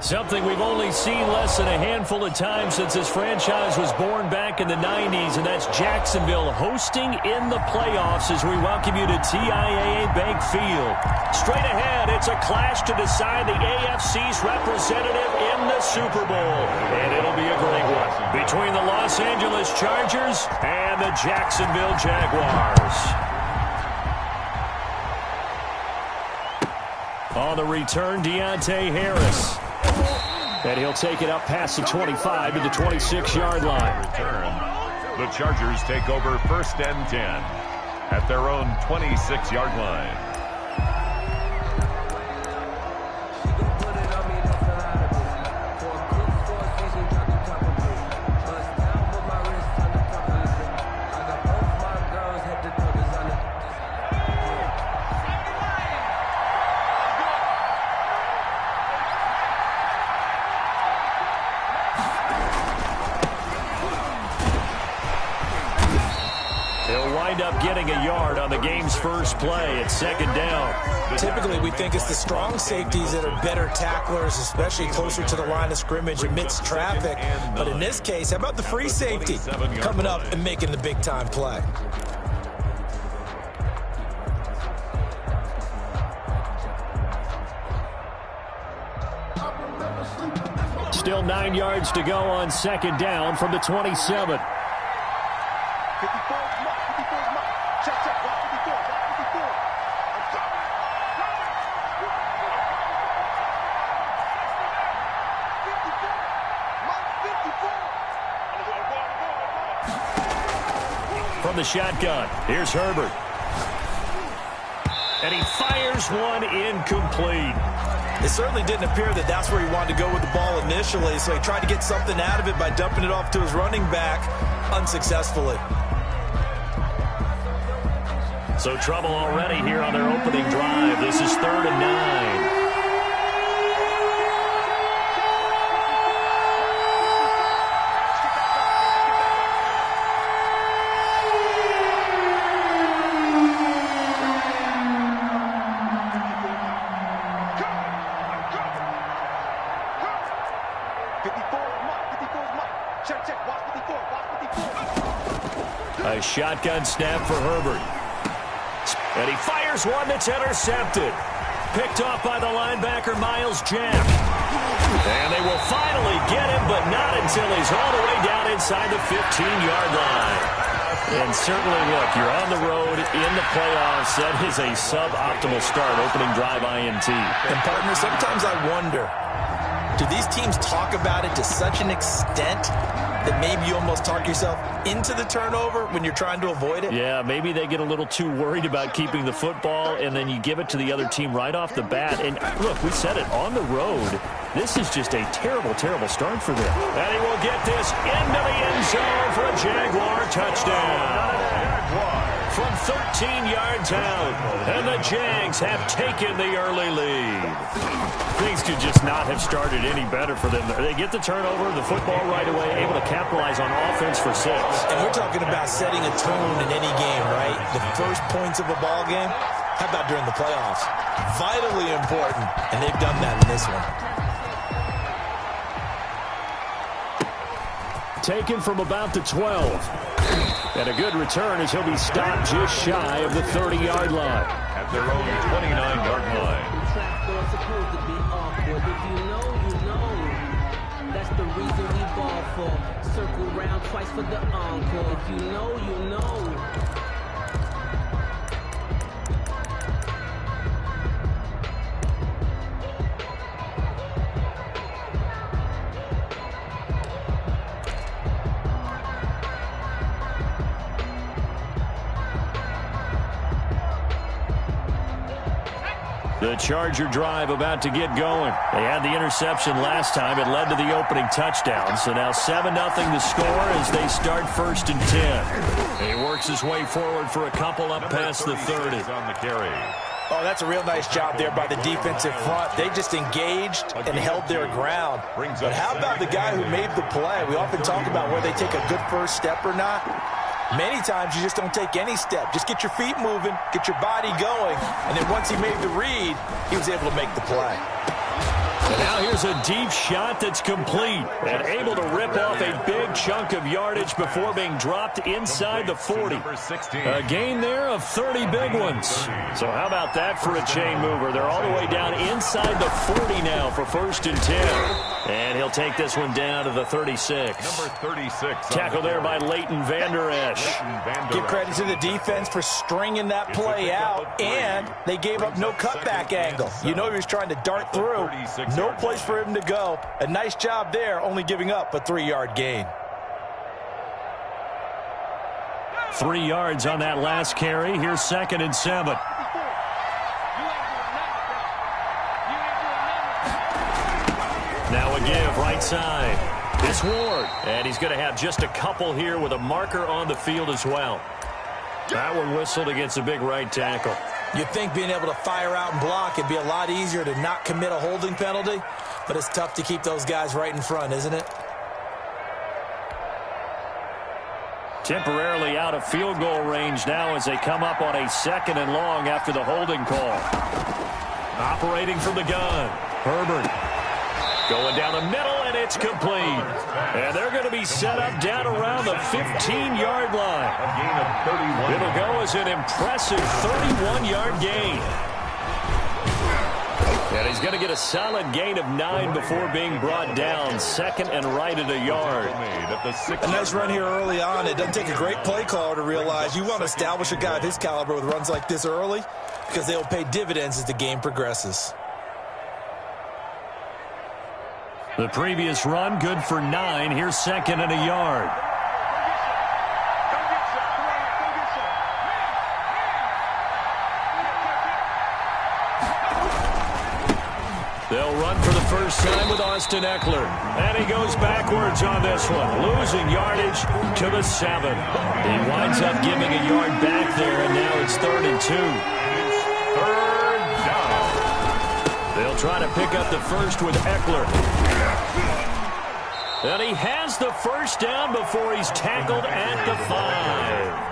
Something we've only seen less than a handful of times since this franchise was born back in the 90s, and that's Jacksonville hosting in the playoffs as we welcome you to TIAA Bank Field. Straight ahead, it's a clash to decide the AFC's representative in the Super Bowl, and it'll be a great one between the Los Angeles Chargers and the Jacksonville Jaguars. On the return, Deontay Harris. And he'll take it up past the 25 to the 26-yard line. Return. The Chargers take over 1st and 10 at their own 26-yard line. Up getting a yard on the game's first play at 2nd down. Typically, we think it's the strong safeties that are better tacklers, especially closer to the line of scrimmage amidst traffic. But in this case, how about the free safety coming up and making the big-time play? Still 9 yards to go on 2nd down from the 27. From the shotgun, here's Herbert. And he fires one incomplete. It certainly didn't appear that that's where he wanted to go with the ball initially, so he tried to get something out of it by dumping it off to his running back unsuccessfully. So trouble already here on their opening drive. This is 3rd and 9. A shotgun snap for Herbert. And he fires one that's intercepted. Picked off by the linebacker, Miles Jack. And they will finally get him, but not until he's all the way down inside the 15-yard line. And certainly, look, you're on the road in the playoffs. That is a suboptimal start, opening drive INT. And, partner, sometimes I wonder, do these teams talk about it to such an extent that maybe you almost talk yourself into the turnover when you're trying to avoid it? Yeah, maybe they get a little too worried about keeping the football, and then you give it to the other team right off the bat. And look, we said it, on the road, this is just a terrible, terrible start for them. And he will get this into the end zone for a Jaguar touchdown. From 13 yards out, and the Jags have taken the early lead. Things could just not have started any better for them. They get the turnover, the football right away, able to capitalize on offense for 6. And we're talking about setting a tone in any game, right? The first points of a ball game. How about during the playoffs? Vitally important, and they've done that in this one. Taken from about the 12. And a good return as he'll be stopped just shy of the 30-yard line. At their own 29-yard line. Supposed to be awkward. If you know, you know. That's the reason we ball for. Circle round twice for the encore. If you know, you know. The Charger drive about to get going. They had the interception last time. It led to the opening touchdown. So now 7-0 the score as they start 1st and 10. He works his way forward for a couple up past the 30. On the carry. Oh, that's a real nice job there by the defensive front. They just engaged and held their ground. But how about the guy who made the play? We often talk about whether they take a good first step or not. Many times you just don't take any step. Just get your feet moving, get your body going, and then once he made the read, he was able to make the play. And now here's a deep shot that's complete and able to rip off a big chunk of yardage before being dropped inside the 40. A gain there of 30 big ones. So how about that for a chain mover? They're all the way down inside the 40 now for 1st and 10. And he'll take this one down to the 36. Number 36. Tackle there by Leighton Vander Esch. Give credit to the defense for stringing that play out, and they gave up no cutback angle. You know he was trying to dart through. No place for him to go. A nice job there, only giving up a 3-yard gain. 3 yards on that last carry. Here's 2nd and 7. Now a give right side. It's Ward. And he's going to have just a couple here with a marker on the field as well. That one whistled against a big right tackle. You'd think being able to fire out and block it'd be a lot easier to not commit a holding penalty, but it's tough to keep those guys right in front, isn't it? Temporarily out of field goal range now as they come up on a 2nd and long after the holding call. Operating from the gun. Herbert going down the middle, and it's complete. And they're going to be set up down around the 15-yard line. A gain of 31. It'll go as an impressive 31-yard gain. And he's going to get a solid gain of 9 before being brought down. 2nd and right at a yard. A nice run here early on. It doesn't take a great play caller to realize you want to establish a guy of his caliber with runs like this early because they'll pay dividends as the game progresses. The previous run, good for 9. Here's 2nd and a yard. They'll run for the first time with Austin Eckler. And he goes backwards on this one, losing yardage to the 7. He winds up giving a yard back there, and now it's 3rd and 2. Third down. They'll try to pick up the first with Eckler. And he has the first down before he's tackled at the 5.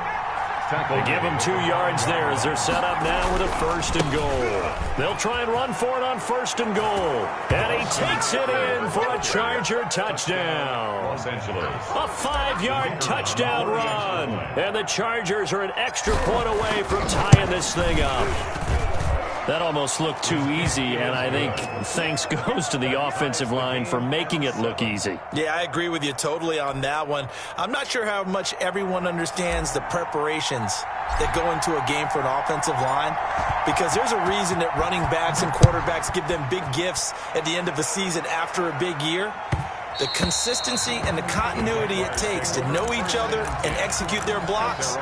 They give him 2 yards there as they're set up now with a 1st and goal. They'll try and run for it on 1st and goal. And he takes it in for a Charger touchdown. Los Angeles. A 5-yard touchdown run. And the Chargers are an extra point away from tying this thing up. That almost looked too easy, and I think thanks goes to the offensive line for making it look easy. Yeah, I agree with you totally on that one. I'm not sure how much everyone understands the preparations that go into a game for an offensive line, because there's a reason that running backs and quarterbacks give them big gifts at the end of the season after a big year. The consistency and the continuity it takes to know each other and execute their blocks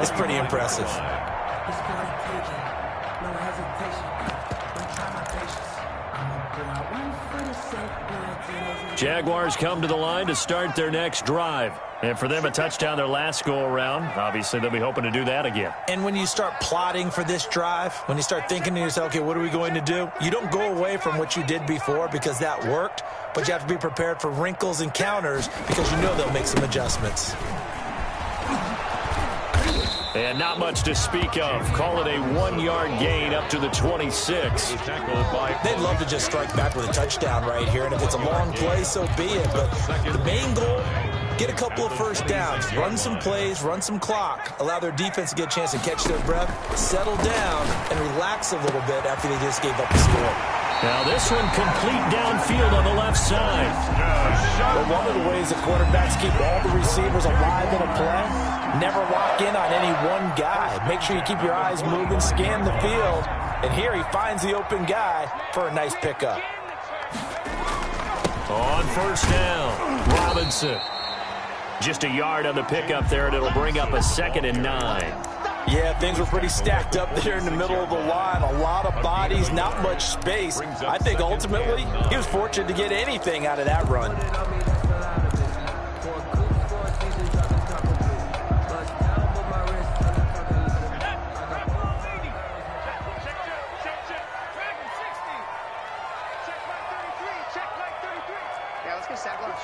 is pretty impressive. Jaguars come to the line to start their next drive. And for them, a touchdown their last go-around. Obviously, they'll be hoping to do that again. And when you start plotting for this drive, when you start thinking to yourself, okay, what are we going to do? You don't go away from what you did before because that worked, but you have to be prepared for wrinkles and counters because you know they'll make some adjustments. And not much to speak of. Call it a 1-yard gain up to the 26. They'd love to just strike back with a touchdown right here, and if it's a long play, so be it. But the main goal, get a couple of first downs, run some plays, run some clock, allow their defense to get a chance to catch their breath, settle down, and relax a little bit after they just gave up the score. Now this one complete downfield on the left side. But one of the ways the quarterbacks keep all the receivers alive in a play, never lock in on any one guy. Make sure you keep your eyes moving, scan the field, and here he finds the open guy for a nice pickup. On first down, Robinson. Just a yard on the pickup there, and it'll bring up a 2nd and 9. Yeah, things were pretty stacked up there in the middle of the line. A lot of bodies, not much space. I think ultimately he was fortunate to get anything out of that run. Yeah, let's get sack lunch.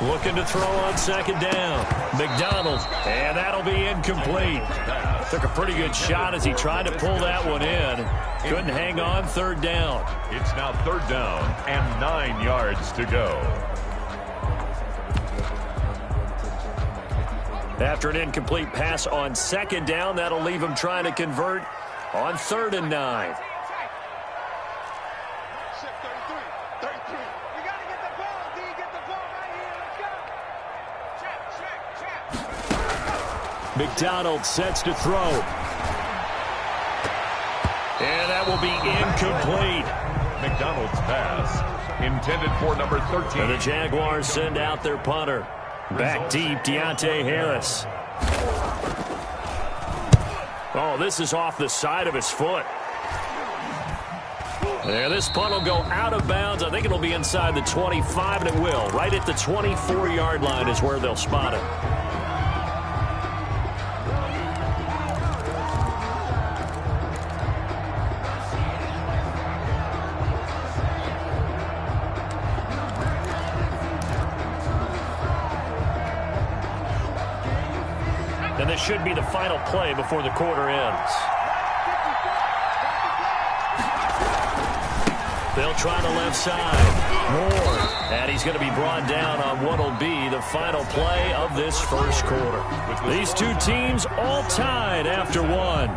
Looking to throw on second down. McDonald, and that'll be incomplete. Took a pretty good shot as he tried to pull that one in. Couldn't hang on third down. It's now third down and 9 yards to go. After an incomplete pass on second down, that'll leave him trying to convert on 3rd and 9. McDonald sets to throw. And that will be incomplete. McDonald's pass intended for number 13. And the Jaguars send out their punter. Back deep, Deontay Harris. Oh, this is off the side of his foot. There, this punt will go out of bounds. I think it'll be inside the 25, and it will. Right at the 24-yard line is where they'll spot it. And this should be the final play before the quarter ends. They'll try the left side. Moore. And he's going to be brought down on what will be the final play of this first quarter. These two teams all tied after one.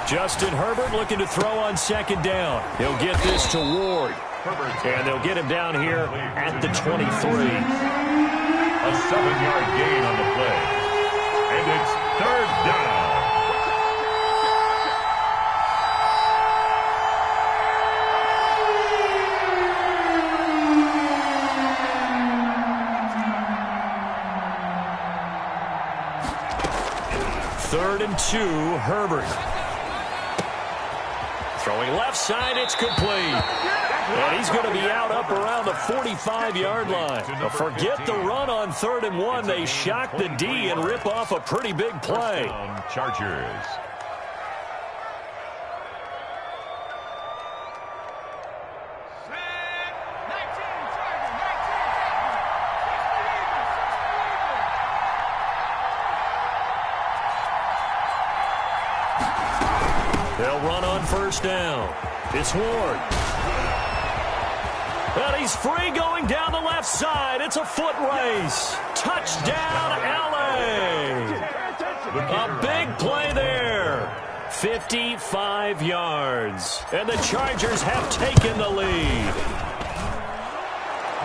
Justin Herbert looking to throw on second down. He'll get this to Ward. And they'll get him down here at the 23. A 7-yard gain on the play. And it's third down. Third and 2, Herbert. Throwing left side, it's complete. And he's going to be out up around the 45-yard line. But forget the run on 3rd and 1. They shock the D and rip off a pretty big play. Chargers. They'll run on first down. It's Ward. And he's free going down the left side. It's a foot race. Touchdown, L.A. A big play there. 55 yards. And the Chargers have taken the lead.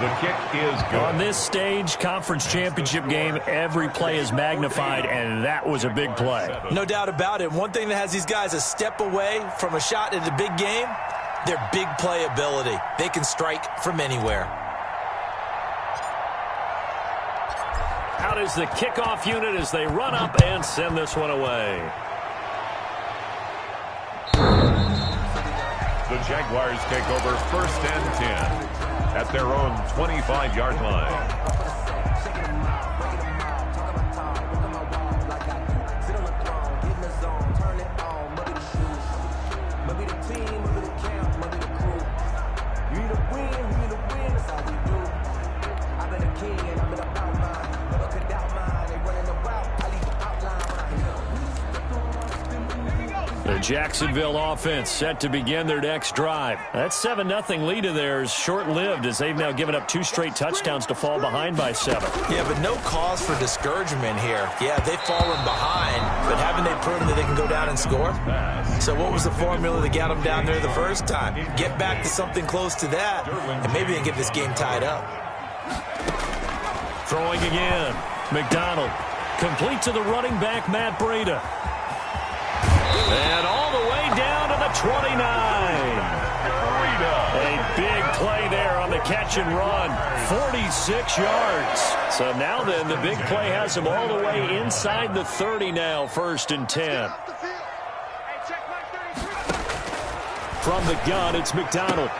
The kick is good. On this stage, conference championship game, every play is magnified, and that was a big play. No doubt about it. One thing that has these guys a step away from a shot at a big game, their big play ability. They can strike from anywhere. Out is the kickoff unit as they run up and send this one away. The Jaguars take over 1st and 10. At their own 25-yard line. The Jacksonville offense set to begin their next drive. That 7-0 lead of theirs short-lived as they've now given up 2 straight touchdowns to fall behind by 7. Yeah, but no cause for discouragement here. Yeah, they've fallen behind, but haven't they proven that they can go down and score? So what was the formula that got them down there the first time? Get back to something close to that, and maybe they can get this game tied up. Throwing again. McDonald. Complete to the running back, Matt Breida. And all the way down to the 29. A big play there on the catch and run. 46 yards. So now then, the big play has him all the way inside the 30 now, 1st and 10. From the gun, it's McDonald.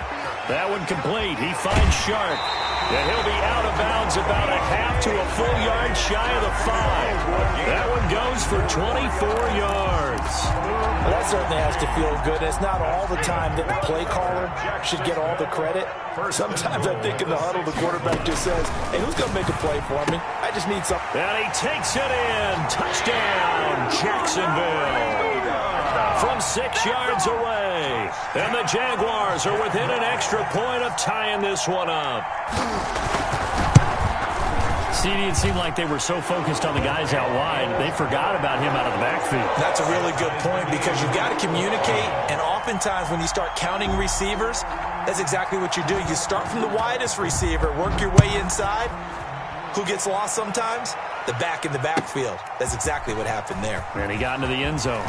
That one complete. He finds Sharp. And he'll be out of bounds about a half to a full yard shy of the 5. That one goes for 24 yards. Well, that certainly has to feel good. It's not all the time that the play caller should get all the credit. Sometimes I think in the huddle, the quarterback just says, hey, who's going to make a play for me? I just need something. And he takes it in. Touchdown, Jacksonville. From 6 yards away. And the Jaguars are within an extra point of tying this one up. CD, it seemed like they were so focused on the guys out wide, they forgot about him out of the backfield. That's a really good point because you've got to communicate, and oftentimes when you start counting receivers, that's exactly what you do. You start from the widest receiver, work your way inside. Who gets lost sometimes? The back in the backfield. That's exactly what happened there. And he got into the end zone.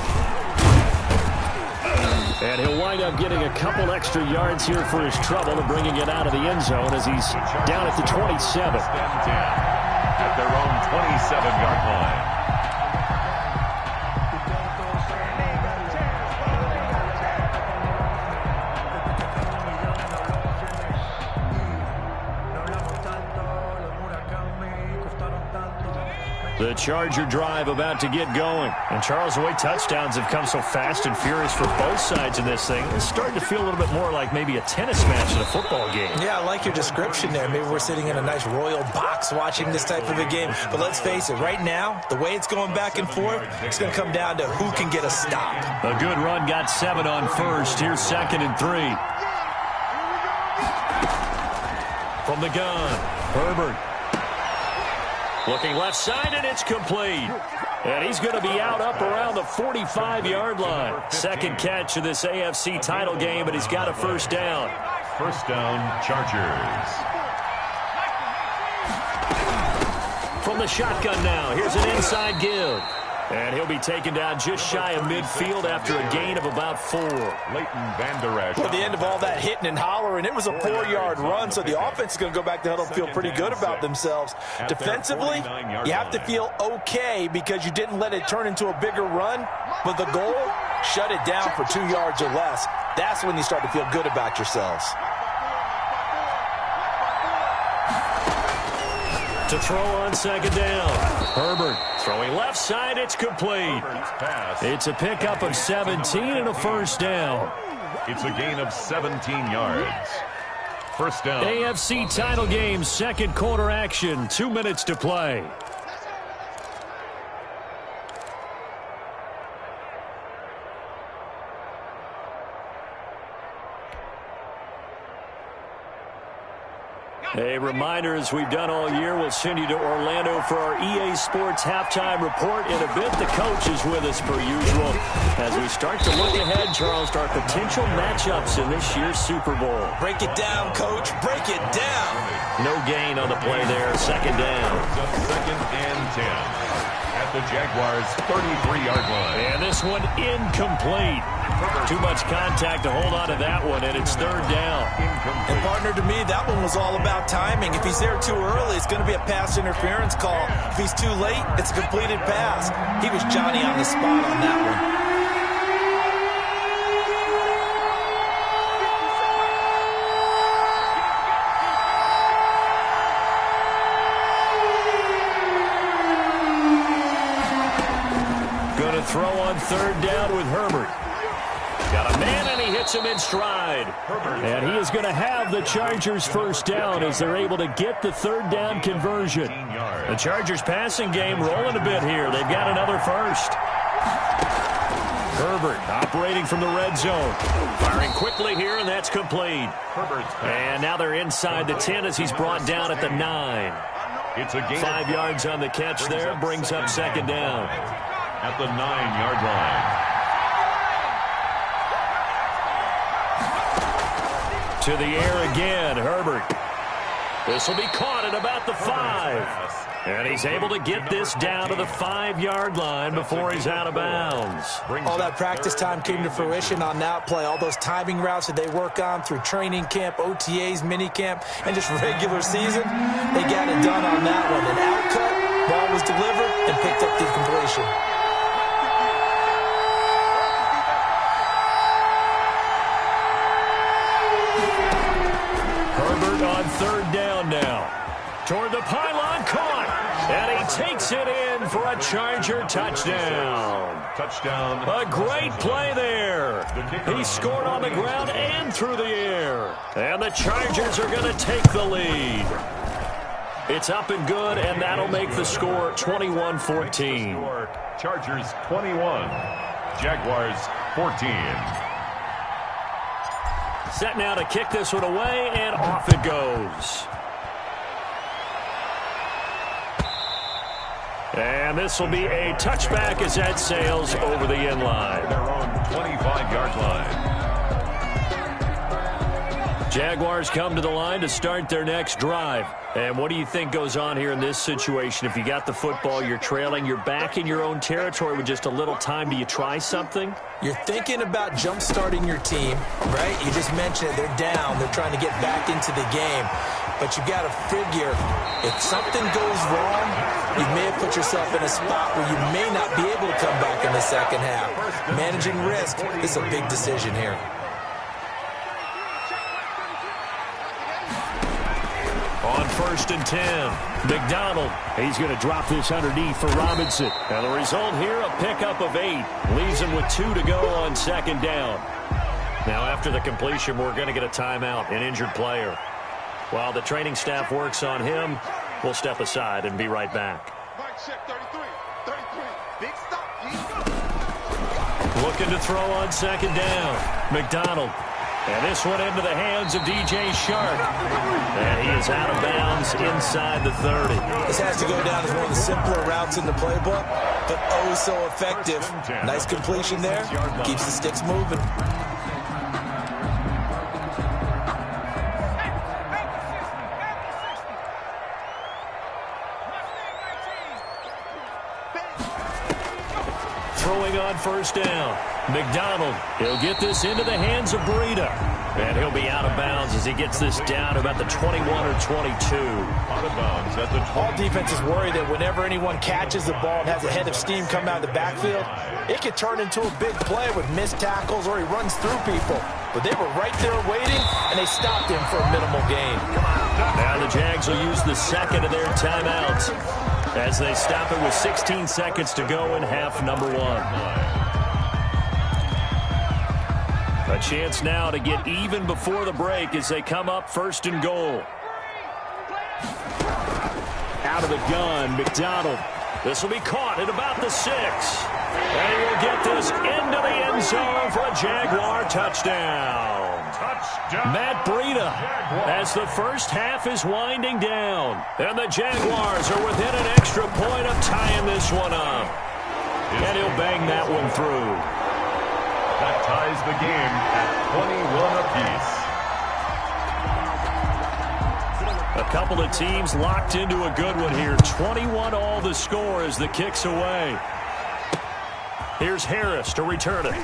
And he'll wind up getting a couple extra yards here for his trouble and bringing it out of the end zone as he's down at the 27. At their own 27-yard line. The Charger drive about to get going. And Charles, the way touchdowns have come so fast and furious for both sides in this thing, it's starting to feel a little bit more like maybe a tennis match in a football game. Yeah, I like your description there. Maybe we're sitting in a nice royal box watching this type of a game. But let's face it, right now, the way it's going back and forth, it's going to come down to who can get a stop. A good run got 7 on first. Here's 2nd and 3. From the gun, Herbert. Looking left side, and it's complete. And he's going to be out up around the 45-yard line. Second catch of this AFC title game, and he's got a first down. First down, Chargers. From the shotgun now, here's an inside give. And he'll be taken down just shy of midfield after a gain of about 4. Leighton Vander Esch. At the end of all that hitting and hollering, it was a 4-yard run, so the offense is going to go back to huddle and feel pretty good about themselves. Defensively, you have to feel okay because you didn't let it turn into a bigger run, but the goal, shut it down for 2 yards or less. That's when you start to feel good about yourselves. To throw on second down. Herbert throwing left side. It's complete. It's a pickup of 17 and a first down. It's a gain of 17 yards. First down. AFC title game, second quarter action. 2 minutes to play. A reminder, as we've done all year, we'll send you to Orlando for our EA Sports halftime report. In a bit, the coach is with us per usual. As we start to look ahead, Charles, to our potential matchups in this year's Super Bowl. Break it down, coach. Break it down. No gain on the play there. Second down. Second and 10. At the Jaguars' 33-yard line. And this one incomplete. Too much contact to hold on to that one, and it's third down. And, partner, to me, that one was all about timing. If he's there too early, it's going to be a pass interference call. If he's too late, it's a completed pass. He was Johnny on the spot on that one. Throw on third down with Herbert. Got a man, and he hits him in stride. And he is going to have the Chargers first down as they're able to get the third down conversion. The Chargers passing game rolling a bit here. They've got another first. Herbert operating from the red zone. Firing quickly here, and that's complete. And now they're inside the 10 as he's brought down at the 9. It's a gain 5 yards on the catch there. Brings up second down. At the 9-yard line. To the air again, Herbert. This will be caught at about the 5. And he's able to get this down to the 5-yard line before he's out of bounds. All that practice time came to fruition on that play. All those timing routes that they work on through training camp, OTAs, minicamp, and just regular season, they got it done on that one. An outcut, ball was delivered, and picked up the completion. Herbert on 3rd down now. Toward the pylon, caught. And he takes it in for a Charger touchdown. Touchdown. A great play there. He scored on the ground and through the air. And the Chargers are going to take the lead. It's up and good, and that'll make the score 21-14. Chargers 21. Jaguars 14. Set now to kick this one away, and off it goes. And this will be a touchback as that sails over the end line. Their own 25-yard line. Jaguars come to the line to start their next drive. And what do you think goes on here in this situation? If you got the football, you're trailing, you're back in your own territory with just a little time. Do you try something? You're thinking about jump-starting your team, right? You just mentioned it. They're down. They're trying to get back into the game. But you got to figure, if something goes wrong, you may have put yourself in a spot where you may not be able to come back in the second half. Managing risk is a big decision here. On 1st and 10, McDonald. He's going to drop this underneath for Robinson. And the result here, a pickup of 8. Leaves him with 2 to go on 2nd down. Now after the completion, we're going to get a timeout, an injured player. While the training staff works on him, we'll step aside and be right back. Looking to throw on 2nd down. McDonald. And this one into the hands of DJ Shark. And he is out of bounds inside the 30. This has to go down as one of the simpler routes in the playbook, but oh so effective. Nice completion there. Keeps the sticks moving. Throwing on 1st down. McDonald, he'll get this into the hands of Breida. And he'll be out of bounds as he gets this down to about the 21 or 22. Out of bounds at the 20. All defenses worry that whenever anyone catches the ball and has a head of steam come out of the backfield, it could turn into a big play with missed tackles or he runs through people. But they were right there waiting, and they stopped him for a minimal gain. Now the Jags will use the second of their timeouts as they stop it with 16 seconds to go in half number 1. A chance now to get even before the break as they come up 1st and goal. Out of the gun, McDonald. This will be caught at about the 6. And he will get this into the end zone for a Jaguar touchdown. Matt Breida as the first half is winding down. And the Jaguars are within an extra point of tying this one up. And he'll bang that one through. That ties the game at 21 apiece. A couple of teams locked into a good one here. 21 all the score as the kick's away. Here's Harris to return it.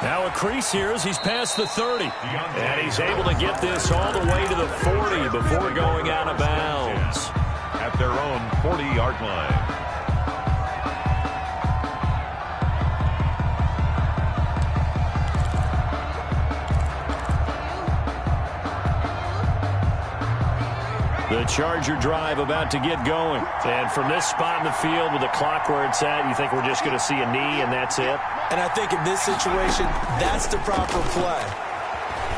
Now a crease here as he's past the 30. And he's able to get this all the way to the 40 before going out of bounds. At their own 40-yard line. The Charger drive about to get going. And from this spot in the field with the clock where it's at, you think we're just going to see a knee and that's it? And I think in this situation, that's the proper play.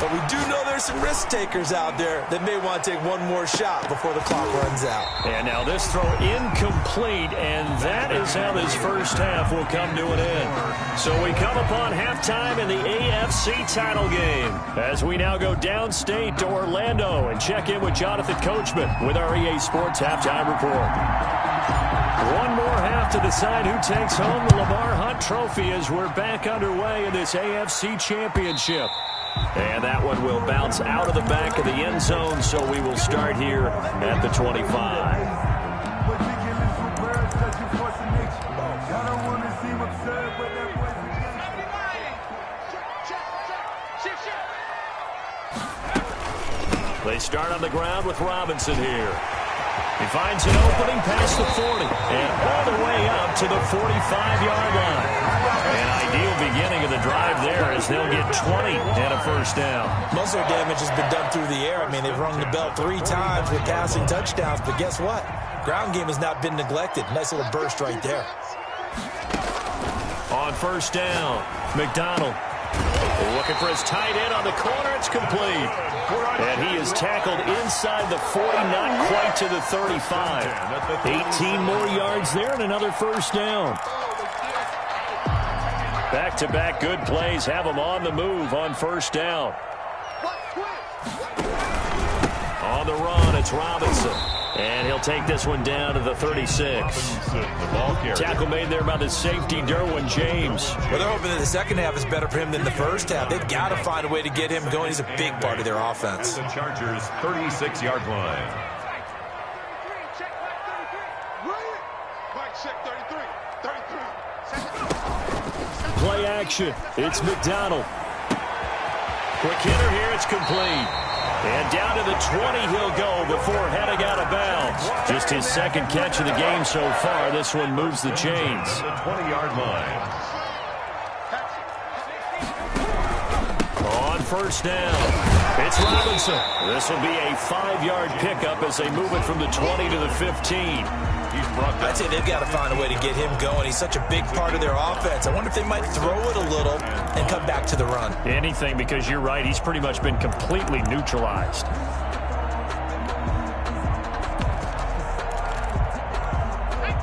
But we do know there's some risk takers out there that may want to take one more shot before the clock runs out. And now this throw incomplete, and that is how this first half will come to an end. So we come upon halftime in the AFC title game as we now go downstate to Orlando and check in with Jonathan Coachman with our EA Sports Halftime Report. One more half to decide who takes home the Lamar Hunt Trophy as we're back underway in this AFC Championship. And that one will bounce out of the back of the end zone, so we will start here at the 25. They start on the ground with Robinson here. He finds an opening past the 40 and all the way up to the 45-yard line. An ideal beginning of the drive there as they'll get 20 and a first down. Most of their damage has been done through the air. I mean, they've rung the bell 3 times with passing touchdowns, but guess what? Ground game has not been neglected. Nice little burst right there. On first down, McDonald looking for his tight end on the corner. It's complete. And he is tackled inside the 40, not quite to the 35. 18 more yards there and another first down. Back-to-back good plays have them on the move on first down. On the run, it's Robinson. And he'll take this one down to the 36. Tackle made there by the safety, Derwin James. Well, they're hoping that the second half is better for him than the first half. They've got to find a way to get him going. He's a big part of their offense. The Chargers' 36-yard line. Play action. It's McDonald. Quick hitter here. It's complete. And down to the 20 he'll go before heading out of bounds. Just his second catch of the game so far. This one moves the chains. The 20-yard line. On first down, it's Robinson. This will be a 5-yard pickup as they move it from the 20 to the 15. I'd say they've got to find a way to get him going. He's such a big part of their offense. I wonder if they might throw it a little and come back to the run. Anything, because you're right. He's pretty much been completely neutralized.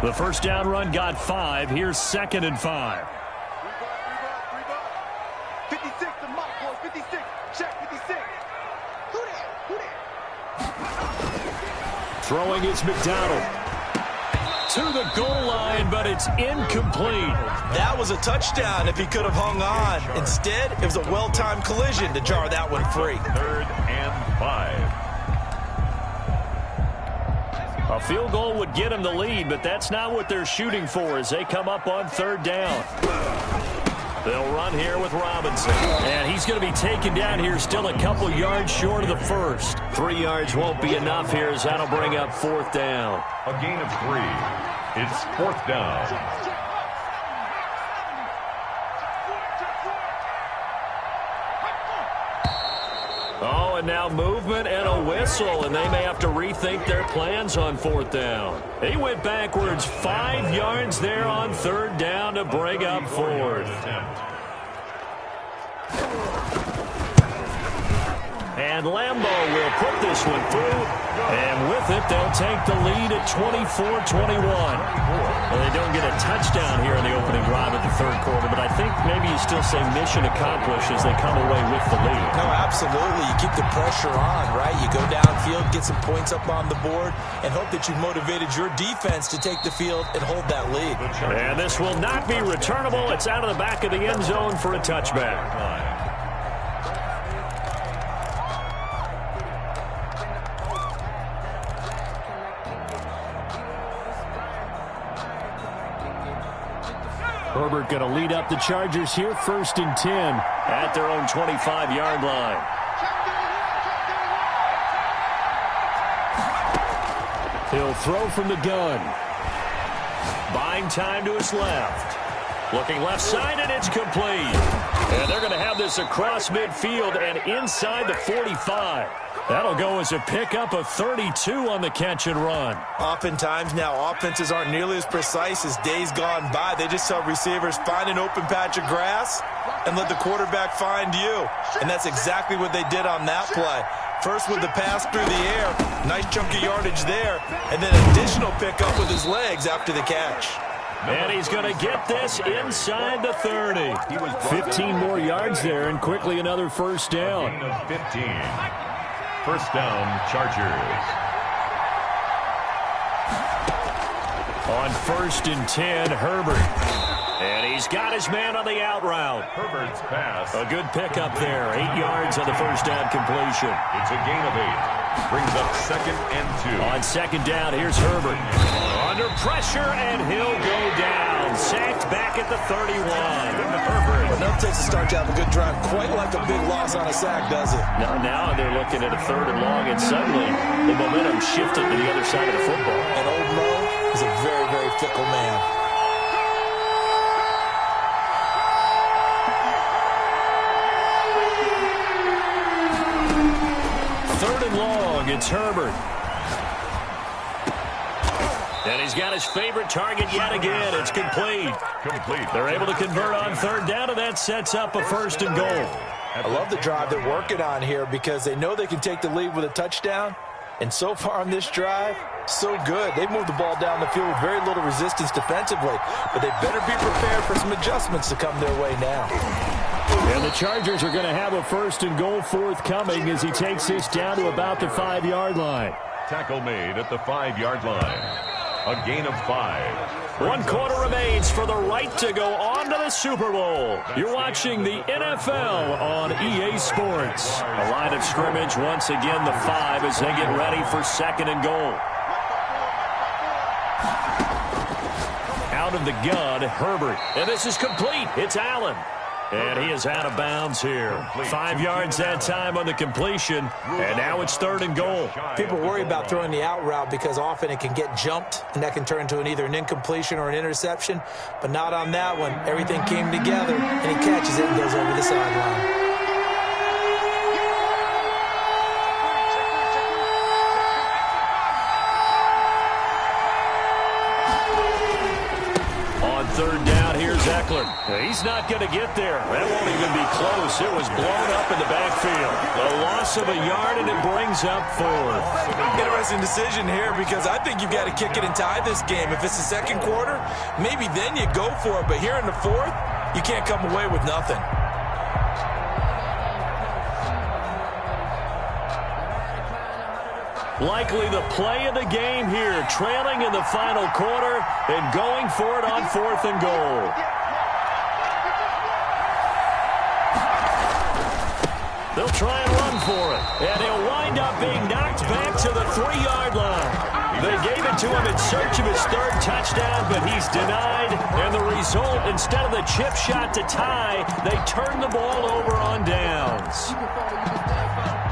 The first down run got 5. Here's 2nd and 5. 56 to Mike, boy. 56. Check 56. Who that? Throwing is McDonald. To the goal line, but it's incomplete. That was a touchdown if he could have hung on. Instead, it was a well-timed collision to jar that one free. 3rd and 5. A field goal would get him the lead, but that's not what they're shooting for as they come up on 3rd down. They'll run here with Robinson. And he's going to be taken down here still a couple yards short of the first. 3 yards won't be enough here as that'll bring up 4th down. A gain of 3. It's 4th down. Oh, and now movement and a whistle, and they may have to rethink their plans on 4th down. He went backwards 5 yards there on 3rd down to bring up 4th. And Lambeau will put this one through, and with it, they'll take the lead at 24-21. Well, they don't get a touchdown here in the opening drive of the 3rd quarter, but I think maybe you still say mission accomplished as they come away with the lead. No, absolutely. You keep the pressure on, right? You go downfield, get some points up on the board, and hope that you've motivated your defense to take the field and hold that lead. And this will not be returnable. It's out of the back of the end zone for a touchback. Herbert going to lead up the Chargers here, 1st and 10 at their own 25-yard line. He'll throw from the gun. Buying time to his left. Looking left side, and it's complete. And they're going to have this across midfield and inside the 45. That'll go as a pickup of 32 on the catch and run. Oftentimes now, offenses aren't nearly as precise as days gone by. They just tell receivers, find an open patch of grass and let the quarterback find you. And that's exactly what they did on that play. First with the pass through the air, nice chunk of yardage there, and then additional pickup with his legs after the catch. And he's going to get this inside the 30. 15 more yards there, and quickly another first down. A gain of 15. First down, Chargers. On 1st and 10, Herbert. And he's got his man on the out route. Herbert's pass. A good pickup there. 8 yards on the first down completion. It's a gain of 8. Brings up 2nd and 2. On 2nd down, here's Herbert. Under pressure, and he'll go down. Sacked back at the 31. Herbert. Enough takes to start to have a good drive. Quite like a big loss on a sack, does it? Now they're looking at a 3rd and long, and suddenly the momentum shifted to the other side of the football. And old Mo is a very, very fickle man. Long, it's Herbert. And he's got his favorite target yet again. It's complete. They're able to convert on 3rd down, and that sets up a 1st and goal. I love the drive they're working on here because they know they can take the lead with a touchdown. And so far on this drive, so good. They've moved the ball down the field with very little resistance defensively. But they better be prepared for some adjustments to come their way now. And the Chargers are going to have a 1st and goal forthcoming as he takes this down to about the 5-yard line. Tackle made at the 5-yard line. A gain of 5. 1 quarter remains for the right to go on to the Super Bowl. You're watching the NFL on EA Sports. A line of scrimmage once again the 5 as they get ready for 2nd and goal. Out of the gun, Herbert. And this is complete. It's Allen. And he is out of bounds here. 5 yards that time on the completion. And now it's 3rd and goal. People worry about throwing the out route because often it can get jumped, and that can turn into either an incompletion or an interception. But not on that one. Everything came together, and he catches it and goes over the sideline. On 3rd down, here's Eckler. He's not going to get there. That won't even be close. It was blown up in the backfield. A loss of a yard, and it brings up 4th. Interesting decision here because I think you've got to kick it and tie this game. If it's the 2nd quarter, maybe then you go for it. But here in the 4th, you can't come away with nothing. Likely the play of the game here, trailing in the final quarter and going for it on 4th and goal. They'll try and run for it, and he'll wind up being knocked back to the 3-yard line. They gave it to him in search of his 3rd touchdown, but he's denied, and the result, instead of the chip shot to tie, they turn the ball over on downs.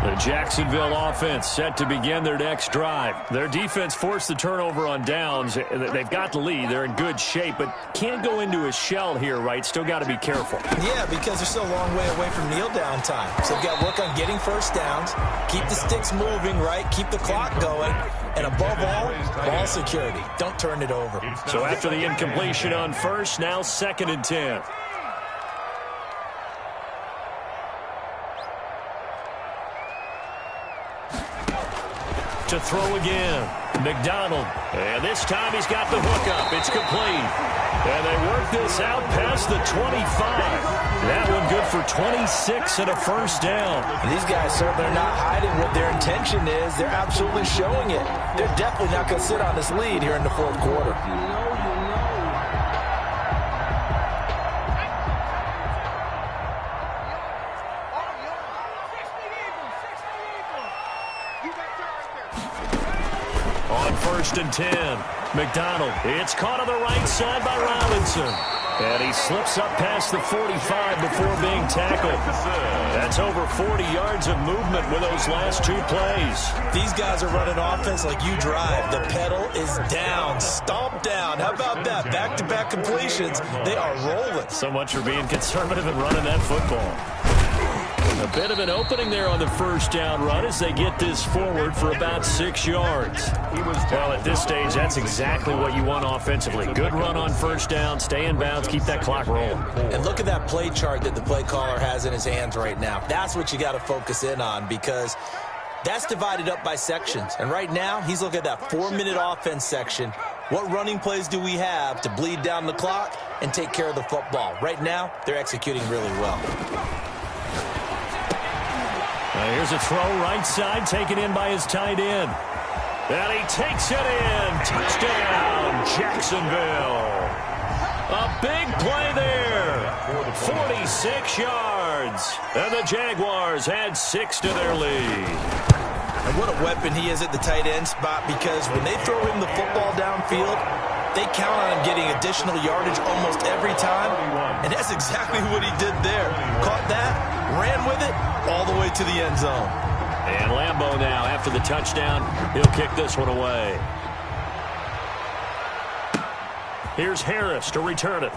The Jacksonville offense set to begin their next drive. Their defense forced the turnover on downs. They've got the lead. They're in good shape, but can't go into a shell here, right? Still got to be careful. Yeah, because they're still a long way away from kneel down time. So they've got to work on getting 1st downs, keep the sticks moving, right? Keep the clock going. And above all, ball security. Don't turn it over. So after the incompletion on 1st, now 2nd and 10. To throw again, McDonald. And this time he's got the hookup. It's complete. And they work this out past the 25. That one good for 26 and a 1st down. And these guys certainly are not hiding what their intention is. They're absolutely showing it. They're definitely not going to sit on this lead here in the 4th quarter. On 1st and 10, McDonald. It's caught on the right side by Robinson. And he slips up past the 45 before being tackled. That's over 40 yards of movement with those last 2 plays. These guys are running offense like you drive. The pedal is down, stomp down. How about that? Back-to-back completions. They are rolling. So much for being conservative and running that football. A bit of an opening there on the 1st down run as they get this forward for about 6 yards. Well, at this stage, that's exactly what you want offensively. Good run on 1st down, stay in bounds, keep that clock rolling. And look at that play chart that the play caller has in his hands right now. That's what you got to focus in on because that's divided up by sections. And right now, he's looking at that 4-minute offense section. What running plays do we have to bleed down the clock and take care of the football? Right now, they're executing really well. Here's a throw right side taken in by his tight end. And he takes it in. Touchdown, Jacksonville. A big play there. 46 yards. And the Jaguars add 6 to their lead. And what a weapon he is at the tight end spot, because when they throw him the football downfield, they count on him getting additional yardage almost every time. And that's exactly what he did there. Caught that, ran with it, all the way to the end zone. And Lambeau now, after the touchdown, he'll kick this one away. Here's Harris to return it.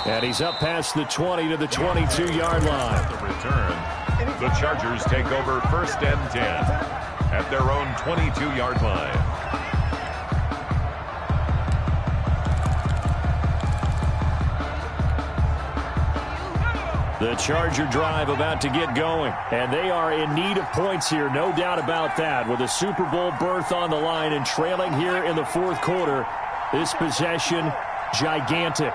And he's up past the 20 to the 22-yard line. The return. The Chargers take over 1st and 10 at their own 22-yard line. The Charger drive about to get going, and they are in need of points here, no doubt about that. With a Super Bowl berth on the line and trailing here in the fourth quarter, this possession gigantic.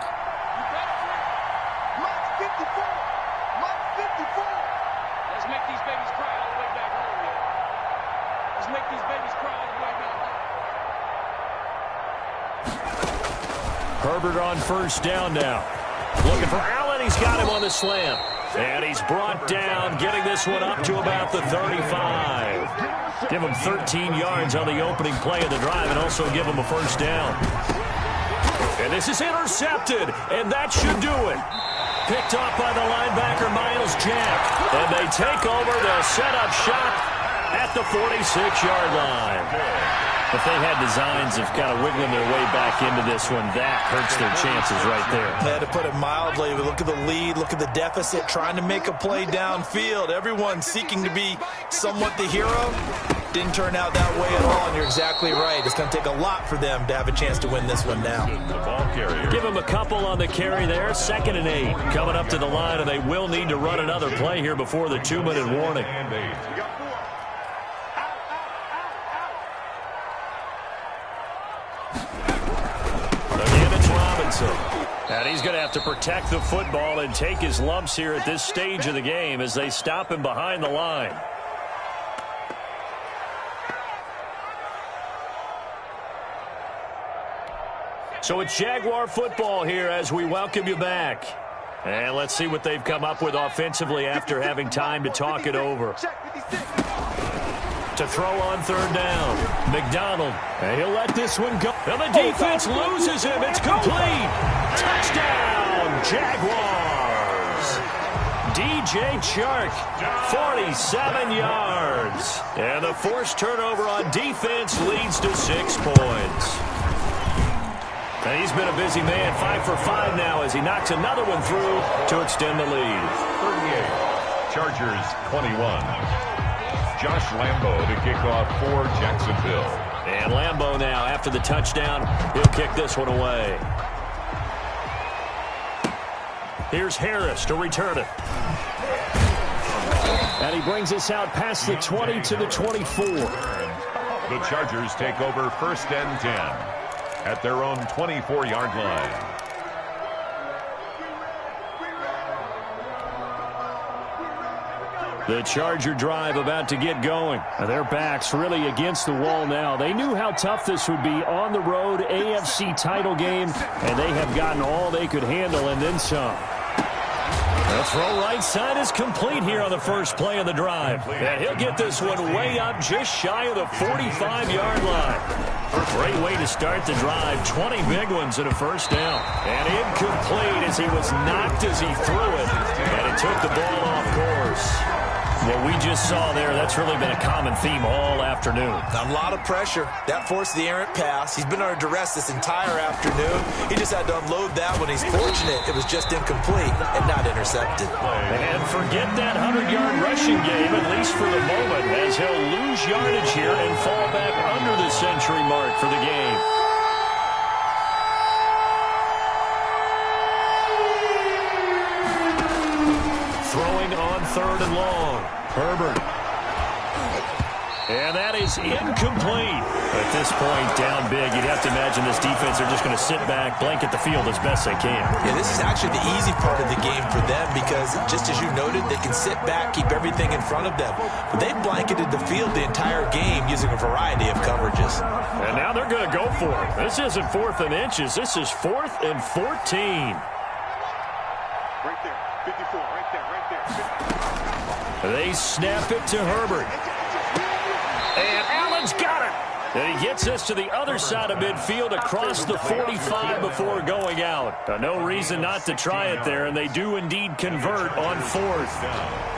Let's make these babies cry all the way back home, man. Let's make these babies cry all the way back home. Herbert on first down now. Looking for Allen. He's got him on the slam. And he's brought down, getting this one up to about the 35. Give him 13 yards on the opening play of the drive and also give him a first down. And this is intercepted, and that should do it. Picked off by the linebacker, Miles Jack. And they take over. They'll set up shop at the 46-yard line. If they had designs of kind of wiggling their way back into this one, that hurts their chances right there. Yeah, to put it mildly, look at the lead, look at the deficit, trying to make a play downfield. Everyone seeking to be somewhat the hero. Didn't turn out that way at all, and you're exactly right. It's going to take a lot for them to have a chance to win this one now. The ball carrier. Give them a couple on the carry there. 2nd and 8. Coming up to the line, and they will need to run another play here before the 2-minute warning. And 8. Again, it's Robinson. And he's going to have to protect the football and take his lumps here at this stage of the game as they stop him behind the line. So it's Jaguar football here as we welcome you back. And let's see what they've come up with offensively after having time to talk it over. To throw on 3rd down. McDonald. And he'll let this one go. And the defense loses him. It's complete. Touchdown, Jaguars. DJ Chark, 47 yards. And the forced turnover on defense leads to 6 points. And he's been a busy man, 5 for 5 now as he knocks another one through to extend the lead. 38. Chargers 21. Josh Lambeau to kick off for Jacksonville. And Lambeau now, after the touchdown, he'll kick this one away. Here's Harris to return it. And he brings us out past the 20 to the 24. The Chargers take over 1st and 10 at their own 24-yard line. The Charger drive about to get going. Their backs really against the wall now. They knew how tough this would be on the road, AFC title game, and they have gotten all they could handle and then some. The throw right side is complete here on the first play of the drive. And he'll get this one way up just shy of the 45-yard line. Great way to start the drive. 20 big ones and a first down. And incomplete as he was knocked as he threw it. And it took the ball off course. What we just saw there, that's really been a common theme all afternoon. A lot of pressure. That forced the errant pass. He's been under duress this entire afternoon. He just had to unload that one. He's fortunate it was just incomplete and not intercepted. And forget that 100-yard rushing game, at least for the moment, as he'll lose yardage here and fall back under the century mark for the game. Throwing on 3rd and long. Herbert. And that is incomplete. At this point, down big, you'd have to imagine this defense are just going to sit back, blanket the field as best they can. Yeah, this is actually the easy part of the game for them because, just as you noted, they can sit back, keep everything in front of them. But they blanketed the field the entire game using a variety of coverages. And now they're going to go for it. This isn't 4th and inches. This is 4th and 14. Right there. 54. Right there. Right there. They snap it to Herbert. And Allen's got it. And he gets us to the other side of midfield across the 45 before going out. No reason not to try it there, and they do indeed convert on 4th.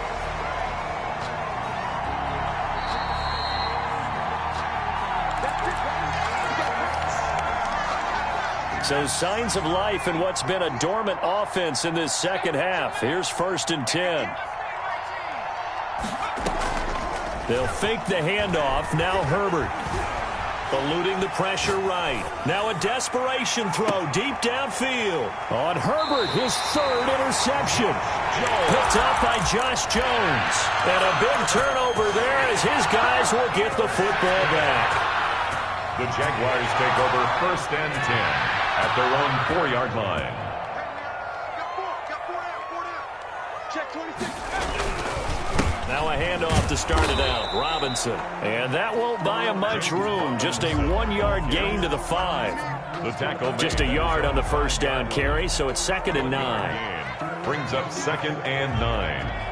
So signs of life in what's been a dormant offense in this second half. Here's 1st and 10. They'll fake the handoff. Now Herbert. Eluding the pressure right. Now a desperation throw deep downfield. On Herbert, his 3rd interception. Picked up by Josh Jones. And a big turnover there as his guys will get the football back. The Jaguars take over 1st and 10 at their own 4-yard line. Got four down. Check 26. Now a handoff to start it out. Robinson. And that won't buy him much room. Just a 1-yard gain to the 5. The tackle Just a yard on the first down carry, so it's 2nd and 9. brings up 2nd and 9.